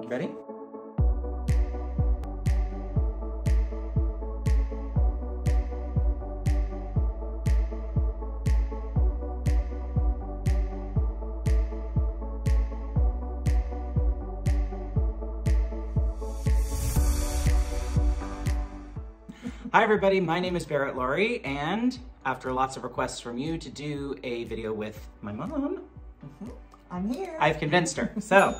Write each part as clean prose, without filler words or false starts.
Ready? Hi everybody, my name is Barrett, Laurie, and after lots of requests from you to do a video with my mom, I'm here. I've convinced her. So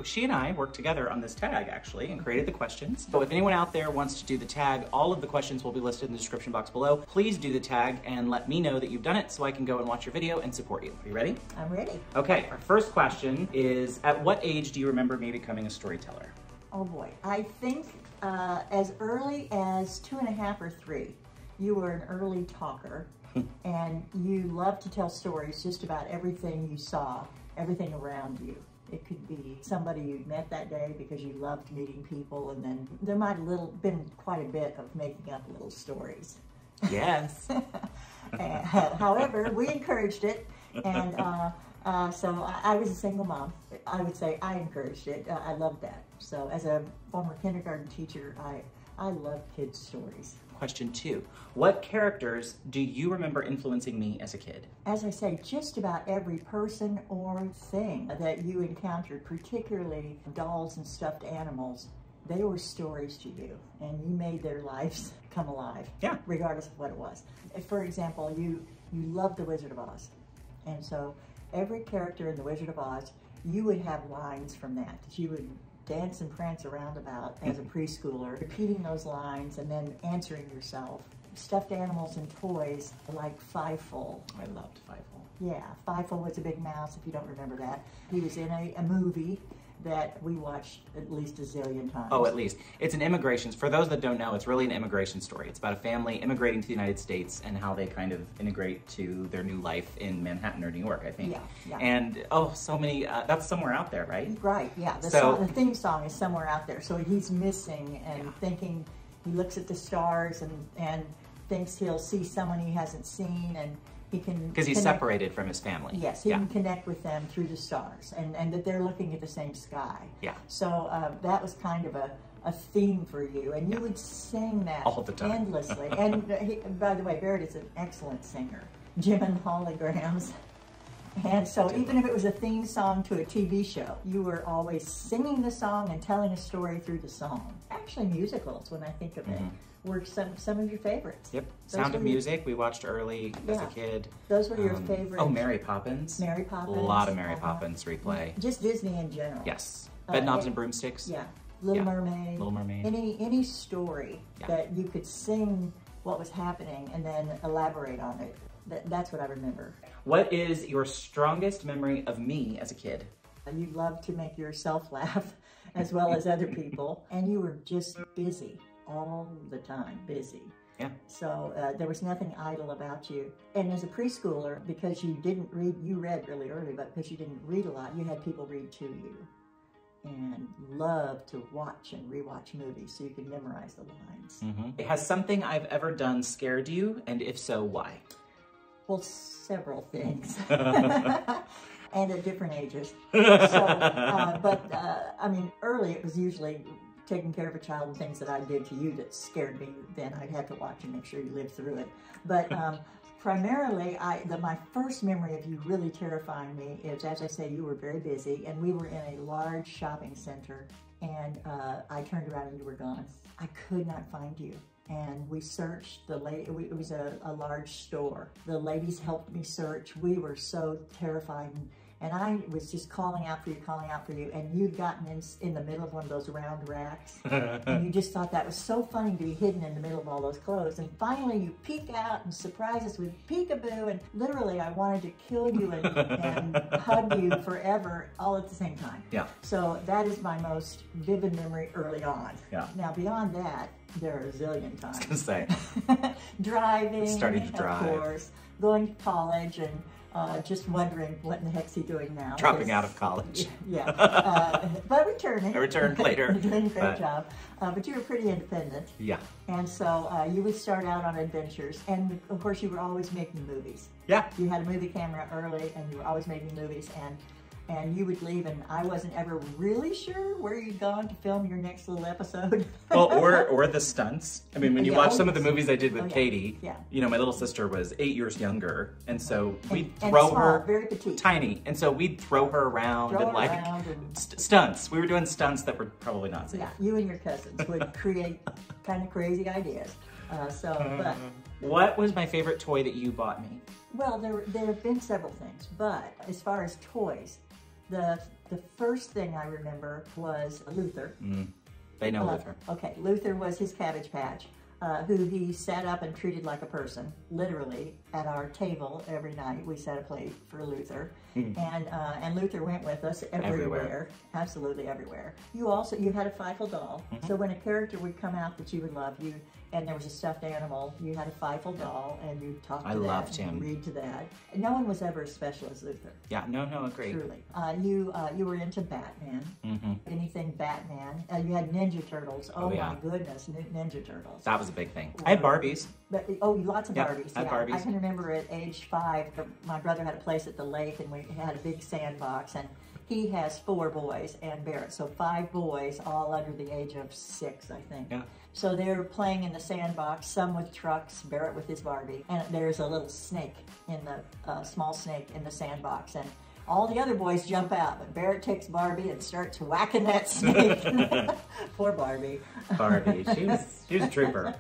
she and I worked together on this tag actually and created the questions. So if anyone out there wants to do the tag, all of the questions will be listed in the description box below. Please do the tag and let me know that you've done it so I can go and watch your video and support you. Are you ready? I'm ready. Okay, our first question is, at what age do you remember me becoming a storyteller? Oh boy, I think as early as 2.5 or 3, you were an early talker and you loved to tell stories just about everything you saw, everything around you. It could be somebody you met that day because you loved meeting people, and then there might have been quite a bit of making up little stories. Yes. However, we encouraged it, and so I was a single mom. I would say I encouraged it. I loved that. So as a former kindergarten teacher, I love kids' stories. Question 2. What characters do you remember influencing me as a kid? As I say, just about every person or thing that you encountered, particularly dolls and stuffed animals, they were stories to you, and you made their lives come alive, yeah, regardless of what it was. For example, you loved The Wizard of Oz, and so every character in The Wizard of Oz, you would have lines from that you would dance and prance around about as a preschooler, repeating those lines and then answering yourself. Stuffed animals and toys like Fievel. I loved Fievel. Yeah, Fievel was a big mouse, if you don't remember that. He was in a movie that we watched at least a zillion times. Oh, at least. It's an immigration, for those that don't know, it's really an immigration story. It's about a family immigrating to the United States and how they kind of integrate to their new life in Manhattan or New York, I think. Yeah, yeah. And, oh, so many, that's Somewhere Out There, right? Right, yeah. The theme song is Somewhere Out There. So he's missing and thinking, he looks at the stars and thinks he'll see someone he hasn't seen, and he can... Because he's separated from his family. Yes, he can connect with them through the stars, and that they're looking at the same sky. Yeah. So that was kind of a theme for you, and you would sing that all the time. Endlessly. And by the way, Barrett is an excellent singer. Jim and Holograms. And so even if it was a theme song to a TV show, you were always singing the song and telling a story through the song. Actually, musicals, when I think of it, were some of your favorites. Yep. Sound of Music, we watched early as a kid. Those were your favorite. Oh, Mary Poppins. Mary Poppins. A lot of Mary Poppins replay. Just Disney in general. Yes. Bedknobs and Broomsticks. Yeah. Little Mermaid. Little Mermaid. Any story that you could sing what was happening and then elaborate on it. That's what I remember. What is your strongest memory of me as a kid? You loved to make yourself laugh as well as other people, and you were just busy all the time, busy. Yeah. So there was nothing idle about you. And as a preschooler, because you didn't read, you read really early, but because you didn't read a lot, you had people read to you. And loved to watch and rewatch movies so you could memorize the lines. Has something I've ever done scared you? And if so, why? Well, several things. And at different ages. So, I mean, early it was usually taking care of a child and things that I did to you that scared me. Then I'd have to watch and make sure you lived through it. But primarily, my first memory of you really terrifying me is, as I say, you were very busy, and we were in a large shopping center, and I turned around and you were gone. I could not find you. And we searched it was a large store. The ladies helped me search. We were so terrified. And I was just calling out for you, and you'd gotten in the middle of one of those round racks, and you just thought that was so funny to be hidden in the middle of all those clothes. And finally you peek out and surprise us with peekaboo, and literally I wanted to kill you and hug you forever, all at the same time. Yeah. So that is my most vivid memory early on. Yeah. Now beyond that, there are a zillion times. I was gonna say. Driving, starting to drive. Of course, going to college, and just wondering what in the heck's he doing now. Dropping out of college. Yeah, but returning. I returned later. Doing a great job. But you were pretty independent. Yeah. And so you would start out on adventures. And of course you were always making movies. Yeah. You had a movie camera early and you were always making movies. And and you would leave, and I wasn't ever really sure where you'd gone to film your next little episode. Well, or the stunts. I mean, when you watch some of the yes. movies I did with Oh, yeah. Katie, Yeah. you know, my little sister was 8 years younger, and so we'd And throw small, her, very petite. tiny, and so we'd throw her around Throw and her like around and- stunts. We were doing stunts that were probably not safe. Yeah, you and your cousins would create kind of crazy ideas. But What was my favorite toy that you bought me? well, there have been several things, but as far as toys, the first thing I remember was Luther. They know Luther. Okay, Luther was his Cabbage Patch, who he sat up and treated like a person, literally, at our table every night. We set a plate for Luther, and Luther went with us everywhere, absolutely everywhere. You had a Feifel doll, so when a character would come out that you would love, and there was a stuffed animal, you had a Feifel doll, and you talked to I that, loved him. and read to that. And no one was ever as special as Luther. Yeah, no, agree. Truly. You were into Batman. Anything Batman. You had Ninja Turtles. Oh yeah. my goodness, Ninja Turtles. That was a big thing. I had Barbies. But, lots of Yeah, Barbies. I had Barbies. I can remember at age 5, my brother had a place at the lake, and we had a big sandbox, and he has 4 boys and Barrett, so 5 boys, all under the age of 6, I think. Yeah. So they're playing in the sandbox, some with trucks, Barrett with his Barbie, and there's a little snake in the, small snake in the sandbox, and all the other boys jump out, but Barrett takes Barbie and starts whacking that snake. Poor Barbie. Barbie, she was a trooper.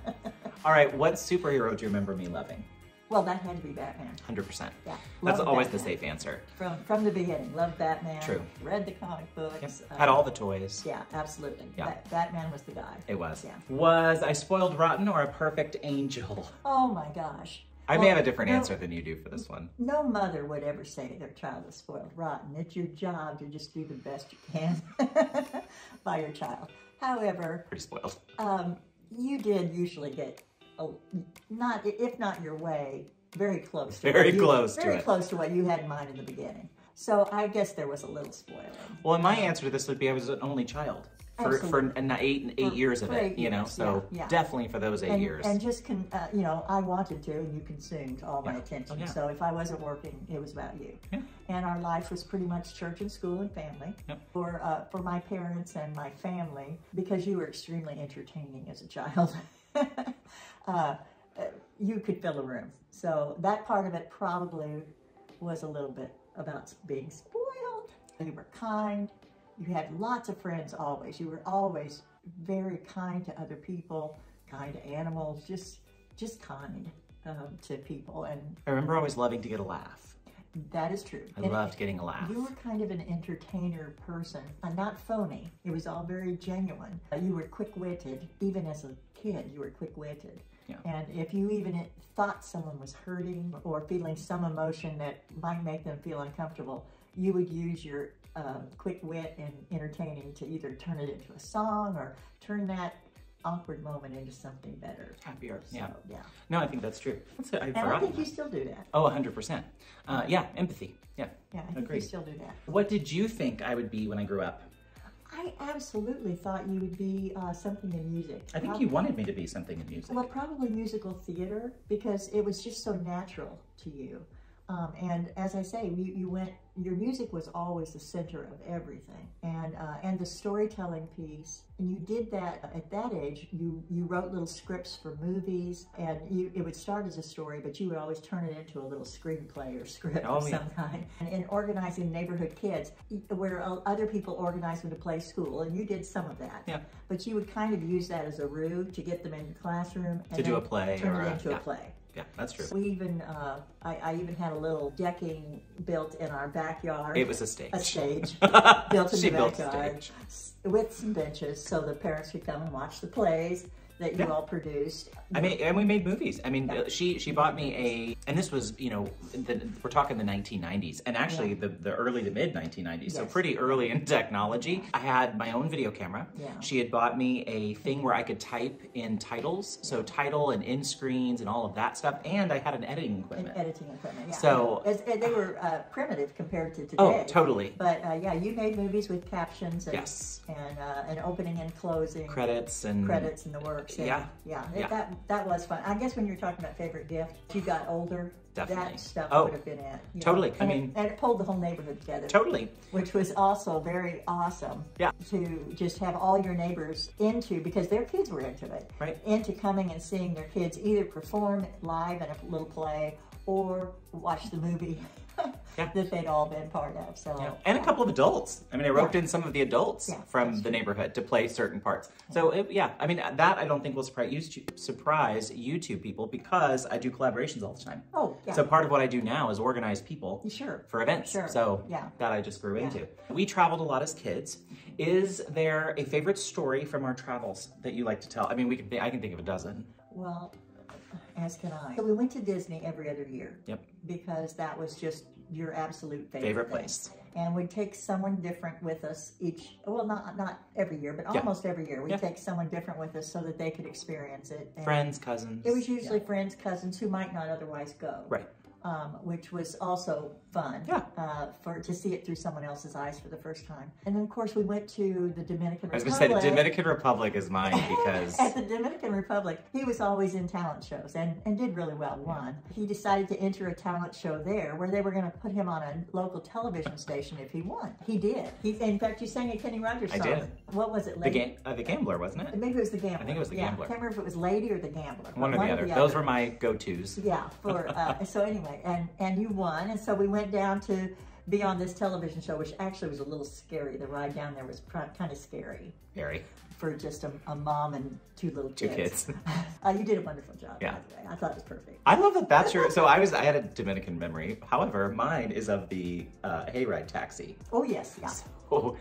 All right, what superhero do you remember me loving? Well, that had to be Batman. 100%. Yeah, That's loved always the Batman. safe answer. From the beginning, loved Batman. True. Read the comic books. Yep. Had all the toys. Yeah, absolutely. Yeah. Batman was the guy. It was. Yeah. Was I spoiled rotten or a perfect angel? Oh my gosh. I may have a different answer than you do for this one. No mother would ever say their child is spoiled rotten. It's your job to just do the best you can by your child. However, Pretty spoiled. you did usually get, if not your way, very close. Very close to Very it. close to what you had in mind in the beginning. So I guess there was a little spoiling. Well, and my answer to this would be I was an only child for Absolutely. 8 years of For it, 8 you know, years, so yeah. definitely for those 8 years. And just, I wanted to, and you consumed all my attention. Oh, yeah. So if I wasn't working, it was about you. Yeah. And our life was pretty much church and school and family. Yep. For my parents and my family, because you were extremely entertaining as a child. You could fill a room. So that part of it probably was a little bit about being spoiled. You were kind. You had lots of friends always. You were always very kind to other people, kind to animals, just kind to people. And I remember always loving to get a laugh. that is true. I loved getting a laugh. You were kind of an entertainer person, not phony. It was all very genuine. You were quick-witted. Even as a kid, you were quick-witted. Yeah. And if you even thought someone was hurting or feeling some emotion that might make them feel uncomfortable, you would use your quick wit and entertaining to either turn it into a song or turn that awkward moment into something better. Happier, So, yeah. yeah. No, I think that's true. I And I think you still do that. Oh, 100%. Yeah, empathy. Yeah, Yeah, I think agreed. you still do that. What did you think I would be when I grew up? I absolutely thought you would be something in music. I think you wanted me to be something in music. Well, probably musical theater, because it was just so natural to you. And as I say, your music was always the center of everything. And the storytelling piece, and you did that at that age. You wrote little scripts for movies, and it would start as a story, but you would always turn it into a little screenplay or script of some kind. And in organizing neighborhood kids, where other people organized them to play school, and you did some of that. Yeah. But you would kind of use that as a route to get them in the classroom. And To do then a play turn or it into a play. Yeah, that's true. We even, I even had a little decking built in our backyard. It was a stage. A stage built in She the built a backyard stage. with some benches so the parents could come and watch the plays that you all produced. I mean, and we made movies. I mean, she bought me and this was, you know, we're talking the 1990s, and actually the early to mid 1990s, so pretty early in technology. I had my own video camera. Yeah. She had bought me a thing where I could type in titles, so title and in screens and all of that stuff, and I had an editing equipment. Editing equipment, yeah. So they were primitive compared to today. Oh, totally. But yeah, you made movies with captions and, Yes. and opening and closing. Credits and Credits and the works. York City. Yeah. That was fun. I guess when you're talking about favorite gift, if you got older, Definitely. that stuff would have been it. Totally. I mean, and it pulled the whole neighborhood together. Totally. Which was also very awesome. Yeah. To just have all your neighbors into, because their kids were into it. Right. Into coming and seeing their kids either perform live in a little play or watch the movie. That they'd all been part of. So and a couple of adults. I mean, I roped in some of the adults from the neighborhood to play certain parts. So I mean, that I don't think will surprise YouTube people, because I do collaborations all the time. Oh, yeah. So part of what I do now is organize people for events. So that I just grew into. We traveled a lot as kids. Is there a favorite story from our travels that you like to tell? I mean, I can think of a dozen. Well, as can I. So we went to Disney every other year. Yep. Because that was just your absolute favorite place. And we'd take someone different with us each, well, not every year, but almost every year. We'd take someone different with us so that they could experience it. And friends, cousins. It was usually friends, cousins who might not otherwise go. Right. Which was also fun to see it through someone else's eyes for the first time. And then, of course, we went to the Dominican Republic. I was going to say, the Dominican Republic is mine because... At the Dominican Republic, he was always in talent shows and did really well, won. He decided to enter a talent show there where they were going to put him on a local television station if he won. He did. In fact, you sang a Kenny Rogers song. I did. What was it, Lady? The Gambler, wasn't it? Maybe it was The Gambler. I think it was The Gambler. I can't remember if it was Lady or The Gambler. One or the other. Those were my go-tos. Yeah. So anyway, and you won, and so we went down to be on this television show, which actually was a little scary. The ride down there was kind of scary. Very. For just a mom and two little kids. Two kids. You did a wonderful job, by the way. I thought it was perfect. I love that that's your, so I had a Dominican memory. However, mine is of the hayride taxi. Oh, yes, yeah.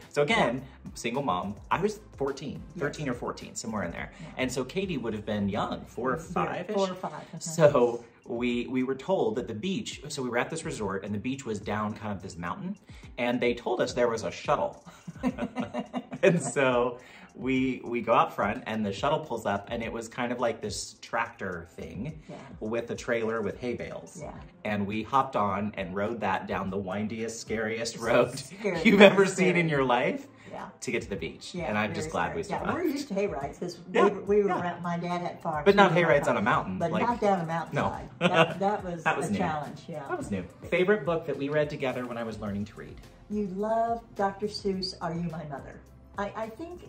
So again, single mom, I was 13 or 14, somewhere in there. Yeah. And so Katie would have been young, 4 or 5-ish. 4 or 5. So we were told that the beach, so we were at this resort and the beach was down kind of this mountain, and they told us there was a shuttle. And so we go out front and the shuttle pulls up, and it was kind of like this tractor thing with a trailer with hay bales. Yeah. And we hopped on and rode that down the windiest, scariest road you've ever seen in your life to get to the beach. Yeah, and I'm just glad we survived. Yeah, we're used to hay rides because we were around, my dad had farms. But not hay rides on a mountain. But not down a mountainside. No. that was a new challenge, That was new. Favorite book that we read together when I was learning to read? You love Dr. Seuss' Are You My Mother? I think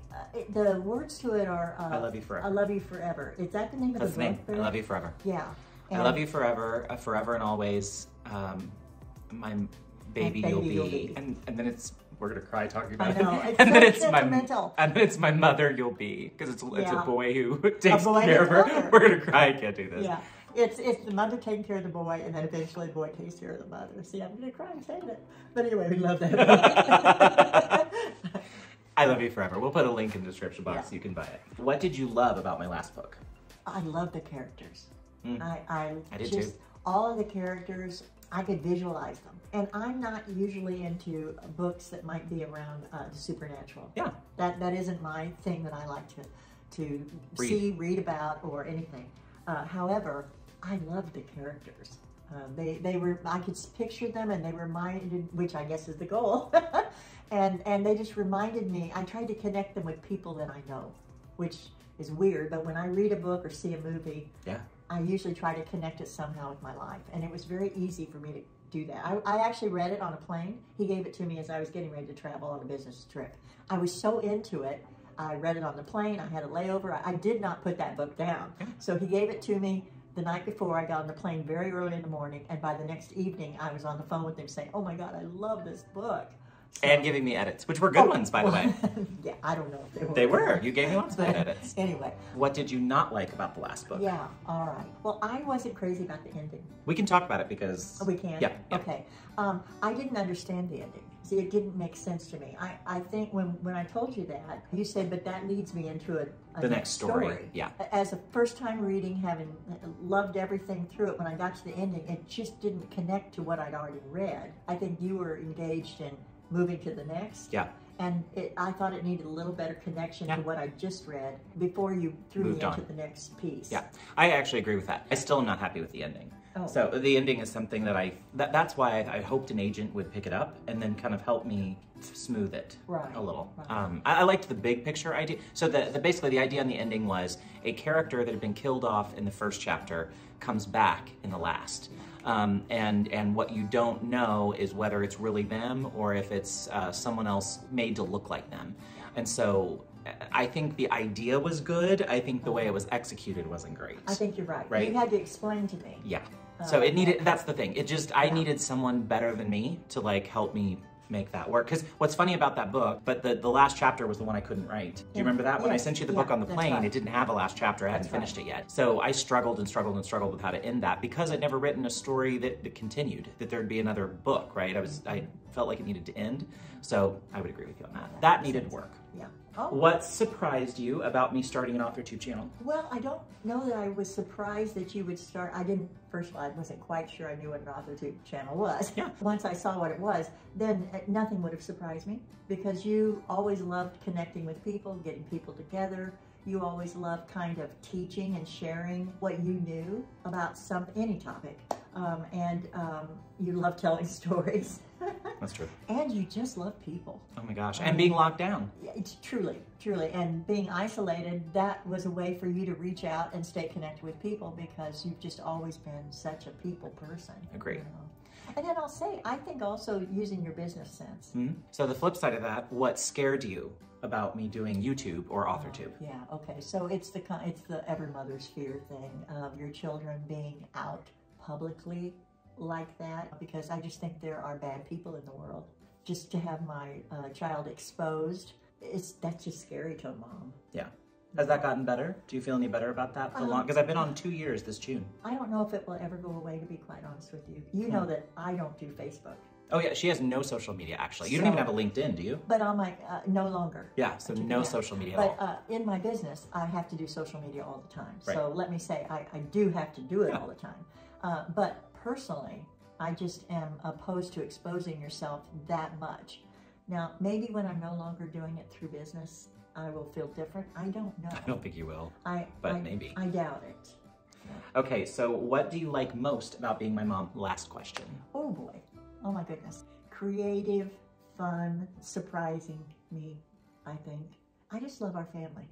the words to it are... I Love You Forever. I Love You Forever. Is that the name of the book? That's the name. I Love You Forever. Yeah. I love you forever, forever and always. My baby you'll be. And then it's... We're gonna cry talking about it. I know. It's so sentimental. And then it's my mother you'll be, because it's a boy who takes care of her. We're gonna cry. I can't do this. Yeah. It's the mother taking care of the boy, and then eventually the boy takes care of the mother. See, I'm gonna cry and saying it. But anyway, we love that. I Love You Forever. We'll put a link in the description box so you can buy it. What did you love about my last book? I love the characters. I did too. All of the characters, I could visualize them. And I'm not usually into books that might be around the supernatural. Yeah. That isn't my thing that I like to read about or anything. However, I love the characters. They were, I could picture them, and they reminded, which I guess is the goal, and they just reminded me. I tried to connect them with people that I know, which is weird, but when I read a book or see a movie, I usually try to connect it somehow with my life, and it was very easy for me to do that. I actually read it on a plane. He gave it to me as I was getting ready to travel on a business trip. I was so into it. I read it on the plane. I had a layover. I did not put that book down. So he gave it to me the night before. I got on the plane very early in the morning, and by the next evening, I was on the phone with him saying, "Oh my God, I love this book." So, and giving me edits, which were good ones, by the way. Yeah, I don't know if they were. They were. You gave me lots of edits. Anyway. What did you not like about the last book? Yeah, all right. Well, I wasn't crazy about the ending. We can talk about it because... Oh, we can? Yeah. Okay. I didn't understand the ending. See, it didn't make sense to me. I think when I told you that, you said, but that leads me into the next story. Yeah. As a first-time reading, having loved everything through it, when I got to the ending, it just didn't connect to what I'd already read. I think you were engaged in moving to the next. Yeah. And I thought it needed a little better connection to what I just read before you threw me into the next piece. Yeah, I actually agree with that. I still am not happy with the ending. Oh. So the ending is something that that's why I hoped an agent would pick it up and then kind of help me smooth it Right, a little. right. I liked the big picture idea. So basically the idea on the ending was a character that had been killed off in the first chapter comes back in the last. And what you don't know is whether it's really them or if it's someone else made to look like them. And so I think the idea was good. I think the way it was executed wasn't great. I think you're right. Right? You had to explain to me. Yeah. So it needed, that's the thing. I needed someone better than me to like help me make that work. Because what's funny about that book, but the last chapter was the one I couldn't write. Do you remember that? When I sent you the book on the plane, it didn't have a last chapter. I hadn't finished it yet. So I struggled and struggled and struggled with how to end that because I'd never written a story that continued, that there'd be another book, right? I felt like it needed to end. So I would agree with you on that. That needed work. Yeah. Oh. What surprised you about me starting an AuthorTube channel? Well, I don't know that I was surprised that you would start. First of all, I wasn't quite sure I knew what an AuthorTube channel was. Yeah. Once I saw what it was, then nothing would have surprised me because you always loved connecting with people, getting people together. You always loved kind of teaching and sharing what you knew about any topic. You love telling stories. That's true. And you just love people. Oh my gosh. And being locked down. It's truly. And being isolated, that was a way for you to reach out and stay connected with people because you've just always been such a people person. Agree. You know? And then I'll say, I think also using your business sense. Mm-hmm. So the flip side of that, what scared you about me doing YouTube or AuthorTube? Yeah, okay. So it's the every mother's fear thing of your children being out publicly like that, because I just think there are bad people in the world. Just to have my child exposed, that's just scary to a mom. Yeah. Has that gotten better? Do you feel any better about that for long? Because I've been on 2 years this June. I don't know if it will ever go away, to be quite honest with you. You know that I don't do Facebook. Oh yeah, she has no social media actually. You don't even have a LinkedIn, do you? But on my, no longer. Yeah, so no social media at all. But in my business, I have to do social media all the time. Right. So let me say, I do have to do it all the time. But personally, I just am opposed to exposing yourself that much. Now, maybe when I'm no longer doing it through business, I will feel different. I don't know. I don't think you will, maybe. I doubt it. Okay, so what do you like most about being my mom? Last question. Oh boy. Oh my goodness. Creative, fun, surprising me, I think. I just love our family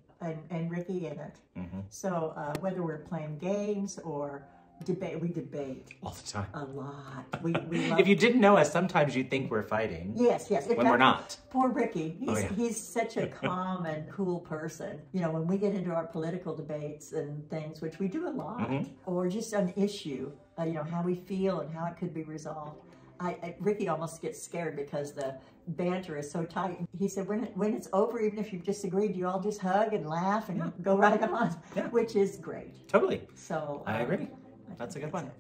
and Ricky in it. Mm-hmm. So whether we're playing games or we debate all the time. A lot. We love if you didn't know us, sometimes you'd think we're fighting. Yes. When we're not. Poor Ricky. He's such a calm and cool person. You know, when we get into our political debates and things, which we do a lot, or just an issue, you know, how we feel and how it could be resolved. Ricky almost gets scared because the banter is so tight. He said, when it's over, even if you've disagreed, you all just hug and laugh and go right on, which is great. Totally. So I agree. That's a good one.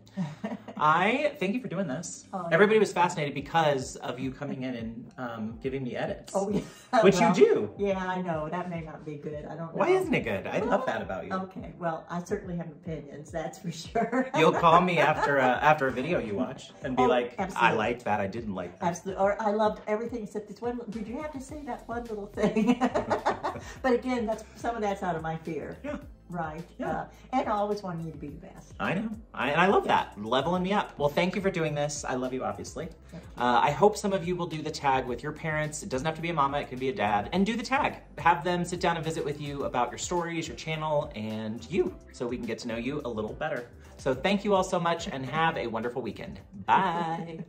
I thank you for doing this. Oh, everybody was fascinated because of you coming in and giving me edits. Oh, yeah. Which you do. Yeah, I know. That may not be good. I don't know. Why isn't it good? I love that about you. Okay. Well, I certainly have opinions, that's for sure. You'll call me after a video you watch and be like, absolutely. I liked that, I didn't like that. Absolutely. Or I loved everything except this one. Did you have to say that one little thing? But again, some of that's out of my fear. Yeah. Right. Yeah. And I always wanted you to be the best. I know. And I love that. Leveling me up. Well, thank you for doing this. I love you, obviously. I hope some of you will do the tag with your parents. It doesn't have to be a mama. It can be a dad. And do the tag. Have them sit down and visit with you about your stories, your channel, and you, so we can get to know you a little better. So thank you all so much and have a wonderful weekend. Bye.